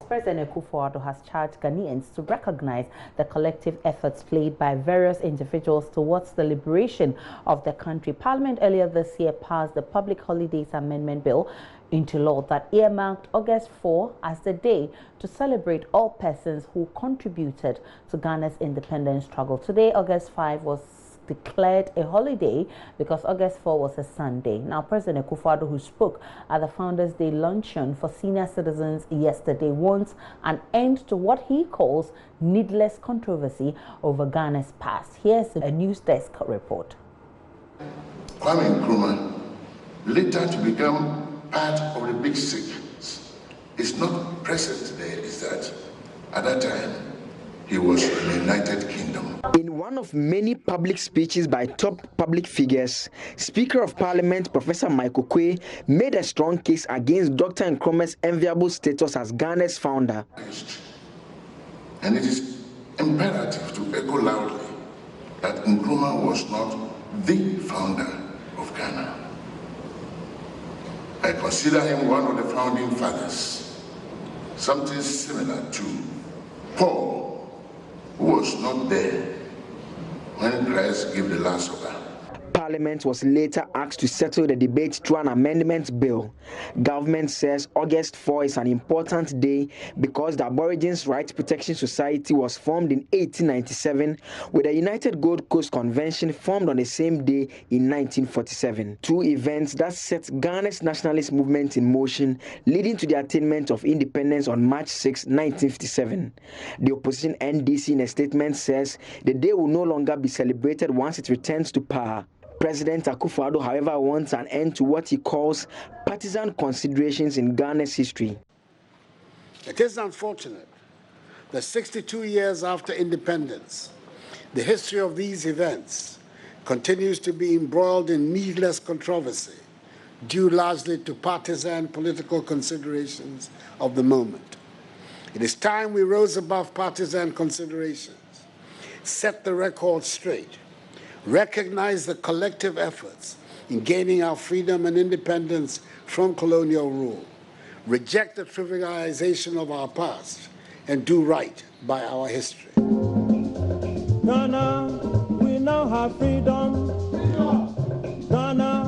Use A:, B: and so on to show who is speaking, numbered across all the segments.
A: President Akufo-Addo has charged Ghanaians to recognize the collective efforts played by various individuals towards the liberation of the country. Parliament earlier this year passed the Public Holidays Amendment Bill into law that earmarked August 4 as the day to celebrate all persons who contributed to Ghana's independence struggle. Today, August 5, was declared a holiday because August 4 was a Sunday. Now, President Akufo-Addo, who spoke at the Founders Day luncheon for senior citizens yesterday, wants an end to what he calls needless controversy over Ghana's past. Here's a news desk report.
B: Kwame Nkrumah, later to become part of the Big Six, is not present there, is that at that time he was in the United Kingdom.
C: In one of many public speeches by top public figures, Speaker of Parliament Professor Michael Quay made a strong case against Dr. Nkrumah's enviable status as Ghana's founder.
B: And it is imperative to echo loudly that Nkrumah was not the founder of Ghana. I consider him one of the founding fathers, something similar to Paul, who was not there when Christ gave the Last Supper.
C: Parliament was later asked to settle the debate through an amendment bill. Government says August 4 is an important day because the Aborigines Rights Protection Society was formed in 1897, with the United Gold Coast Convention formed on the same day in 1947. Two events that set Ghana's nationalist movement in motion, leading to the attainment of independence on March 6, 1957. The opposition NDC in a statement says the day will no longer be celebrated once it returns to power. President Akufo-Addo, however, wants an end to what he calls partisan considerations in Ghana's history.
D: It is unfortunate that 62 years after independence, the history of these events continues to be embroiled in needless controversy, due largely to partisan political considerations of the moment. It is time we rose above partisan considerations, set the record straight, recognize the collective efforts in gaining our freedom and independence from colonial rule, reject the trivialization of our past, and do right by our history.
E: Ghana, we now have freedom. Ghana,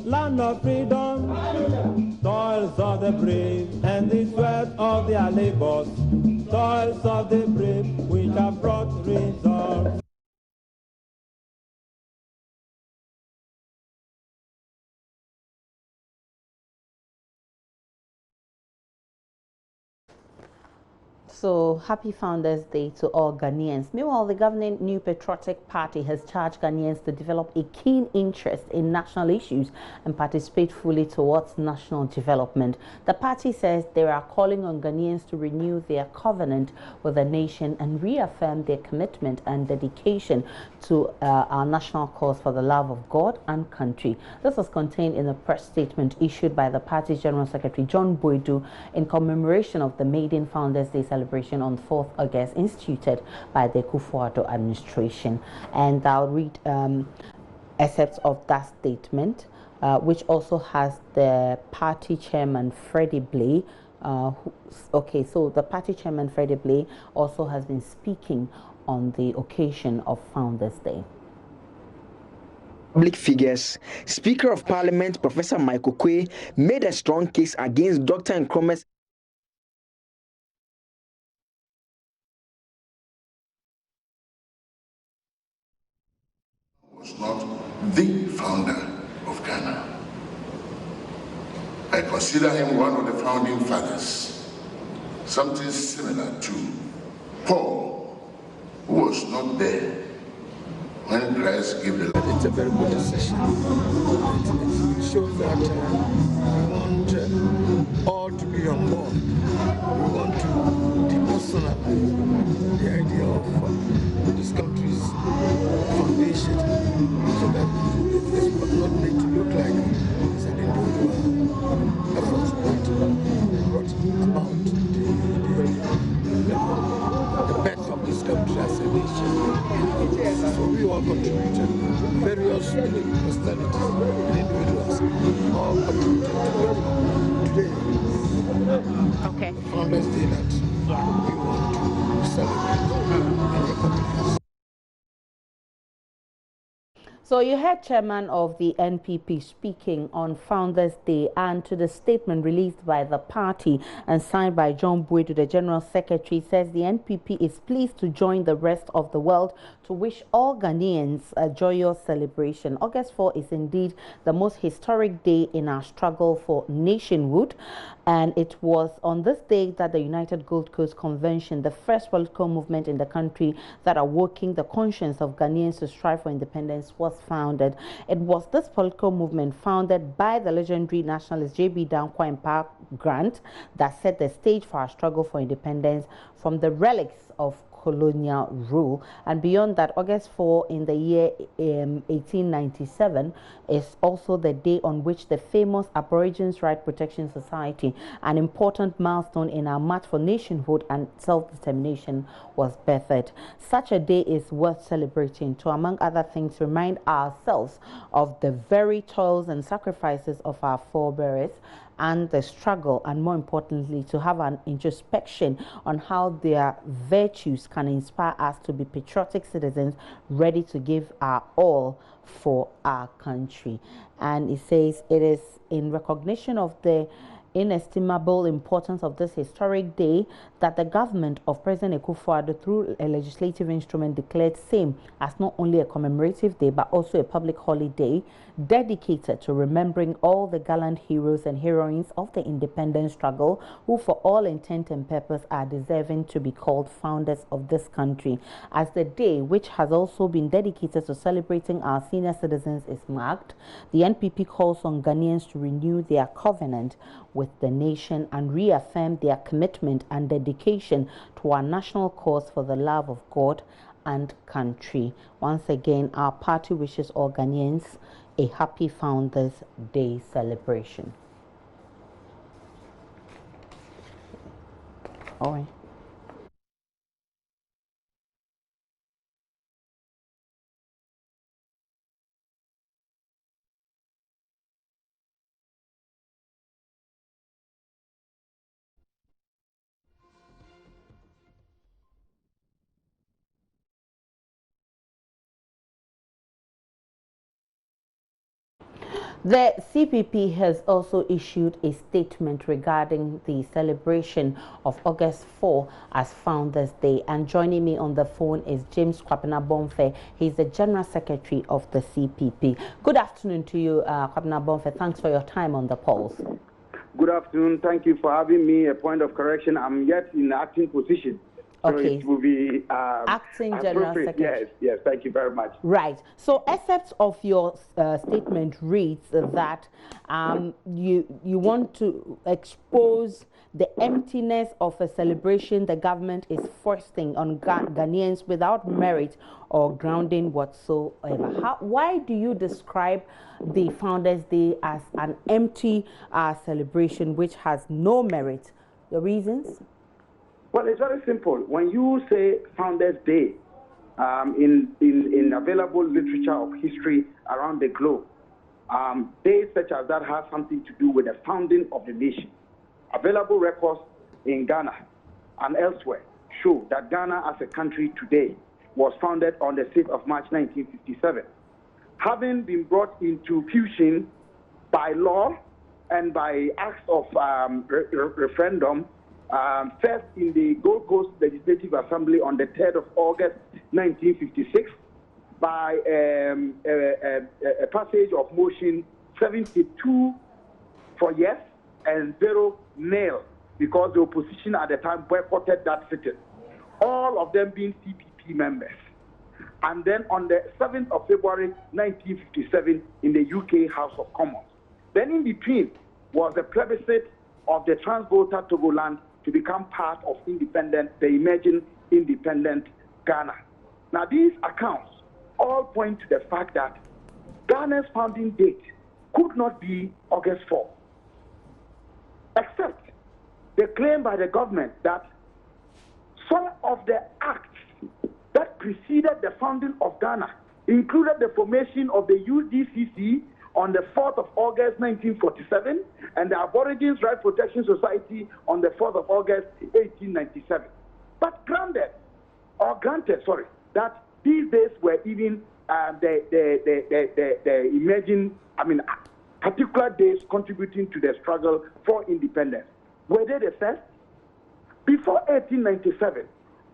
E: land of freedom. Toils of the brave and the sweat of their labors. Toils of the brave which have brought results.
A: So, happy Founders Day to all Ghanaians. Meanwhile, the governing New Patriotic Party has charged Ghanaians to develop a keen interest in national issues and participate fully towards national development. The party says they are calling on Ghanaians to renew their covenant with the nation and reaffirm their commitment and dedication to our national cause for the love of God and country. This was contained in a press statement issued by the party's General Secretary John Boydu in commemoration of the maiden Founders Day celebration on 4th August, instituted by the Akufo-Addo administration. And I'll read excerpts of that statement, which also has the party chairman Freddie Blay. So the party chairman Freddie Blay also has been speaking on the occasion of Founders Day.
C: Public figures, Speaker of Parliament Professor Michael Quay made a strong case against Dr. Nkrumah's
B: was not the founder of Ghana. I consider him one of the founding fathers, something similar to Paul, who was not there when Christ gave the Last Supper.
F: It's a very good decision. It shows that we want all to be on board. We want to depersonalize the idea of this country's foundation, so that it's not made to look like it's an individual effort that brought about the birth of this country as a nation. So we all contributed, various personalities and individuals all contributed together. Today,
A: Okay.
F: The Founders Day that we want to celebrate and recognize.
A: So you heard Chairman of the NPP speaking on Founders Day, and to the statement released by the party and signed by John Boyd, the General Secretary, says the NPP is pleased to join the rest of the world to wish all Ghanaians a joyous celebration. August 4 is indeed the most historic day in our struggle for nationhood, and it was on this day that the United Gold Coast Convention, the first political movement in the country that awoke the conscience of Ghanaians to strive for independence, was founded. It was this political movement, founded by the legendary nationalist J.B. Dankwa and Pa Grant, that set the stage for our struggle for independence from the relics of colonial rule. And beyond that, August 4 in the year 1897 is also the day on which the famous Aborigines Right Protection Society, an important milestone in our march for nationhood and self-determination, was birthed. Such a day is worth celebrating to, among other things, remind ourselves of the very toils and sacrifices of our forebears and the struggle, and more importantly, to have an introspection on how their virtues can inspire us to be patriotic citizens ready to give our all for our country. And it says it is in recognition of the inestimable importance of this historic day that the government of President Akufo-Addo, through a legislative instrument, declared same as not only a commemorative day but also a public holiday dedicated to remembering all the gallant heroes and heroines of the independence struggle who, for all intent and purpose, are deserving to be called founders of this country. As the day, which has also been dedicated to celebrating our senior citizens, is marked, the NPP calls on Ghanaians to renew their covenant with the nation and reaffirm their commitment and dedication to our national cause for the love of God and country. Once again, our party wishes all Ghanaians a happy Founders Day celebration. All right. The CPP has also issued a statement regarding the celebration of August 4 as Founders Day. And joining me on the phone is James Kwabena-Bonfe. He's the General Secretary of the CPP. Good afternoon to you, Kwabena-Bonfe. Thanks for your time on the polls.
G: Good afternoon. Thank you for having me. A point of correction, I'm yet in acting position. So
A: Okay.
G: it will be
A: Acting General Secretary.
G: Yes, thank you very much.
A: Right. So, excerpts of your statement reads that you want to expose the emptiness of a celebration the government is foisting on Ghanaians without merit or grounding whatsoever. Why do you describe the Founders Day as an empty celebration which has no merit? The reasons?
G: Well, it's very simple. When you say Founders Day, in available literature of history around the globe, days such as that have something to do with the founding of the nation. Available records in Ghana and elsewhere show that Ghana as a country today was founded on the 6th of March 1957. Having been brought into fusion by law and by acts of referendum, first in the Gold Coast Legislative Assembly on the 3rd of August 1956, by a passage of motion 72 for yes and 0 nail, because the opposition at the time boycotted that sitting, all of them being CPP members. And then on the 7th of February 1957 in the UK House of Commons. Then in between was the plebiscite of the Trans-Volta Togoland to become part of the emerging independent Ghana. Now these accounts all point to the fact that Ghana's founding date could not be August 4, except the claim by the government that some of the acts that preceded the founding of Ghana included the formation of the UDCC, on the 4th of August 1947 and the Aborigines Right Protection Society on the 4th of August 1897. But granted, that these days were even the emerging, particular days contributing to the struggle for independence. Were they the first? Before 1897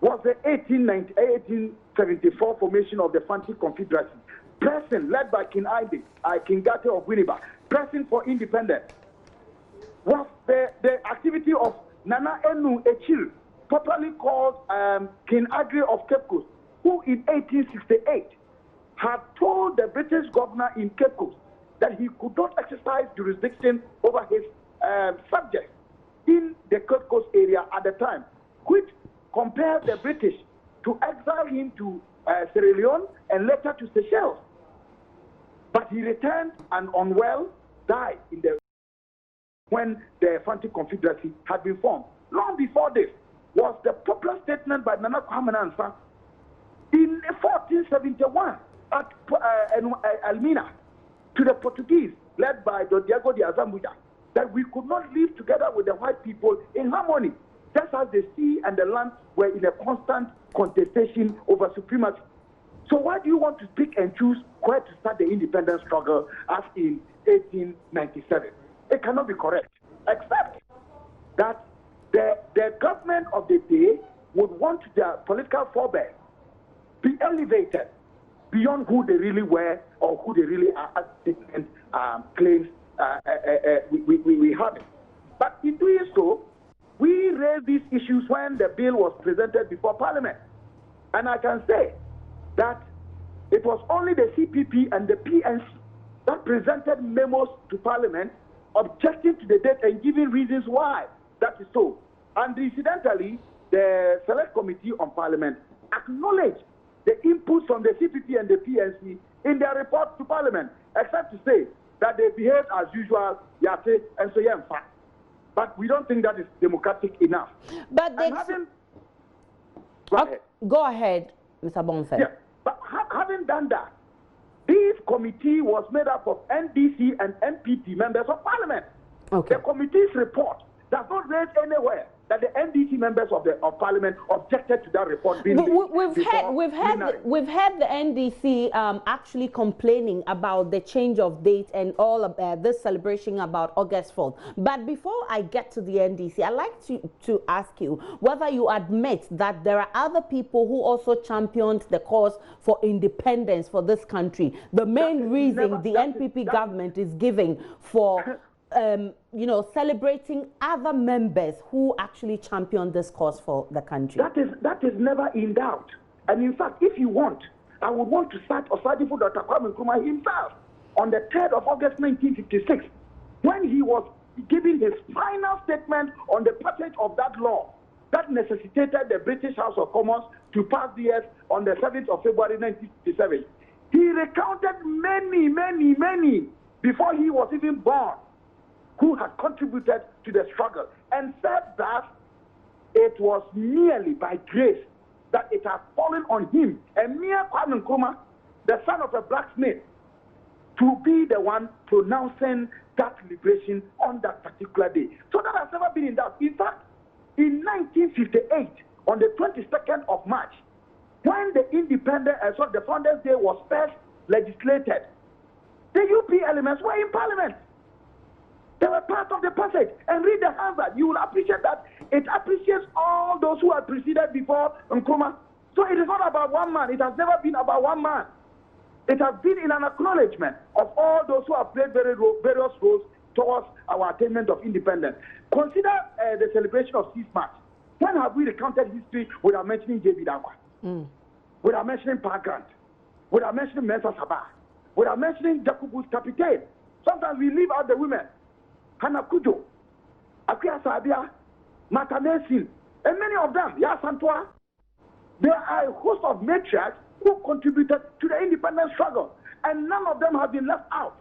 G: was the 1874 formation of the Fanti Confederacy, pressing, led by King Gate of Winneba, pressing for independence. Was the activity of Nana Enu Echil, popularly called King Agri of Cape Coast, who in 1868 had told the British governor in Cape Coast that he could not exercise jurisdiction over his subjects in the Cape Coast area at the time, which compelled the British to exile him to Sierra Leone and later to Seychelles. But he returned and unwell died when the Fanti Confederacy had been formed. Long before this was the popular statement by Nana Kwame Nkrumah in 1471 at Elmina to the Portuguese, led by Diego de Azambuja, that we could not live together with the white people in harmony, just as the sea and the land were in a constant contestation over supremacy. So why do you want to pick and choose where to start the independence struggle as in 1897? It cannot be correct, except that the government of the day would want their political forebears be elevated beyond who they really were or who they really are, as different claims we have it. But in doing so, we raised these issues when the bill was presented before Parliament. And I can say that it was only the CPP and the PNC that presented memos to Parliament objecting to the date and giving reasons why that is so. And incidentally, the Select Committee on Parliament acknowledged the inputs from the CPP and the PNC in their report to Parliament, except to say that they behaved as usual, yate, and so yeah, in fact. But we don't think that is democratic enough.
A: But go ahead, Mr. Bonfe.
G: Yeah, but having done that, this committee was made up of NDC and MPP members of Parliament.
A: Okay.
G: The committee's report does not raise anywhere that the NDC members of Parliament objected to that report being
A: we've heard the NDC actually complaining about the change of date and all of this celebration about August 4th. But before I get to the NDC, I'd like to ask you whether you admit that there are other people who also championed the cause for independence for this country. The main reason the NPP government is giving for celebrating other members who actually championed this cause for the country.
G: That is never in doubt. And in fact, if you want, I would want to start Osadifo Dr. Kwame Nkrumah himself on the 3rd of August 1956, when he was giving his final statement on the passage of that law that necessitated the British House of Commons to pass this on the 7th of February 1957. He recounted many before he was even born who had contributed to the struggle, and said that it was merely by grace that it had fallen on him, a mere Kwame Nkrumah, the son of a blacksmith, to be the one pronouncing that liberation on that particular day. So that has never been in doubt. In fact, in 1958, on the 22nd of March, when the the Founders Day was first legislated, the UP elements were in Parliament. They were part of the passage. And read the hazard. You will appreciate that it appreciates all those who had preceded before Nkrumah. So it is not about one man. It has never been about one man. It has been in an acknowledgement of all those who have played various roles towards our attainment of independence. Consider the celebration of 6th March. When have we recounted history without mentioning J.B. Dankwa? Without mentioning Parkant? Without mentioning Mensa Sabah? Without mentioning Jacobus Capitaine? Sometimes we leave out the women. Hannah Kujo, Akia Sabia, Mata Nelson, and many of them, Santua. There are a host of matriarchs who contributed to the independence struggle, and none of them have been left out.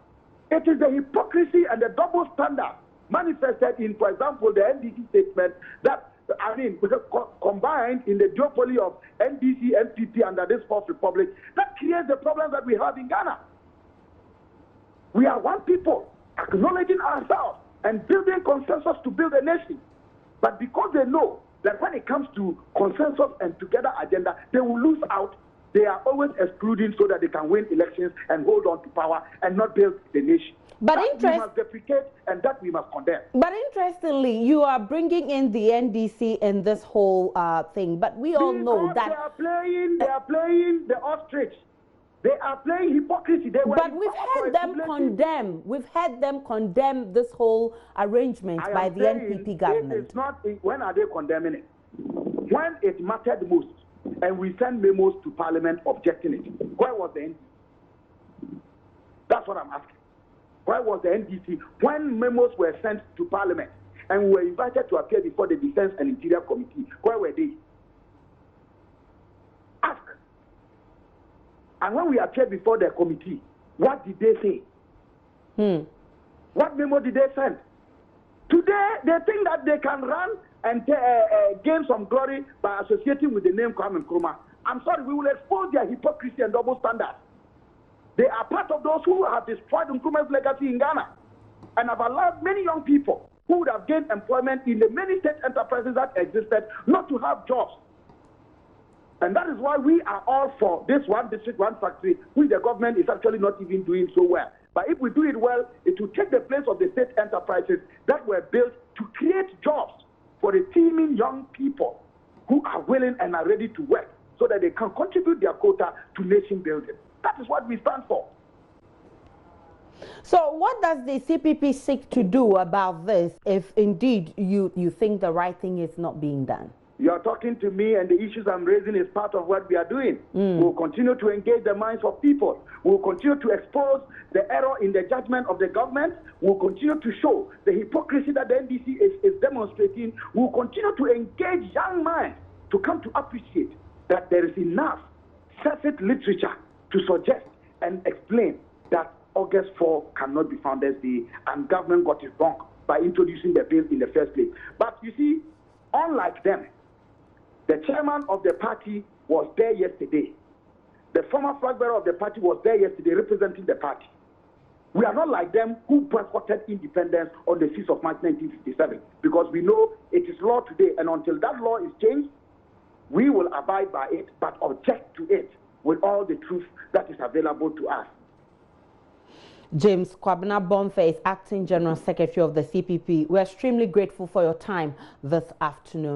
G: It is the hypocrisy and the double standard manifested in, for example, the NDC statement that, combined in the duopoly of NDC, NPP under this Fourth Republic, that creates the problems that we have in Ghana. We are one people, acknowledging ourselves and building consensus to build a nation. But because they know that when it comes to consensus and together agenda, they will lose out. They are always excluding so that they can win elections and hold on to power and not build the nation.
A: But
G: we must deprecate and that we must condemn.
A: But interestingly, you are bringing in the NDC in this whole thing. But we all know that
G: they are playing the ostrich. They are playing hypocrisy.
A: But we've had them condemn. We've had them condemn this whole arrangement by the NPP government.
G: It's not. When are they condemning it? When it mattered most, and we sent memos to Parliament objecting it. Where was the NDC? That's what I'm asking. Where was the NDC when memos were sent to Parliament and we were invited to appear before the Defense and Interior Committee? Where were they? Ask. And when we appeared before the committee, what did they say? What memo did they send? Today, they think that they can run and gain some glory by associating with the name Kwame Nkrumah. I'm sorry, we will expose their hypocrisy and double standards. They are part of those who have destroyed Nkrumah's legacy in Ghana and have allowed many young people who would have gained employment in the many state enterprises that existed not to have jobs. And that is why we are all for this one district, one factory, which the government is actually not even doing so well. But if we do it well, it will take the place of the state enterprises that were built to create jobs for the teeming young people who are willing and are ready to work so that they can contribute their quota to nation building. That is what we stand for.
A: So what does the CPP seek to do about this if indeed you think the right thing is not being done?
G: You are talking to me, and the issues I'm raising is part of what we are doing. We'll continue to engage the minds of people. We'll continue to expose the error in the judgment of the government. We'll continue to show the hypocrisy that the NDC is demonstrating. We'll continue to engage young minds to come to appreciate that there is enough surface literature to suggest and explain that August 4 cannot be Founders Day, and government got it wrong by introducing the bill in the first place. But you see, unlike them, the chairman of the party was there yesterday. The former flag bearer of the party was there yesterday representing the party. We are not like them who boycotted independence on the 6th of March 1957, because we know it is law today, and until that law is changed, we will abide by it but object to it with all the truth that is available to us.
A: James Kwabena Bonface, Acting General Secretary of the CPP, we're extremely grateful for your time this afternoon.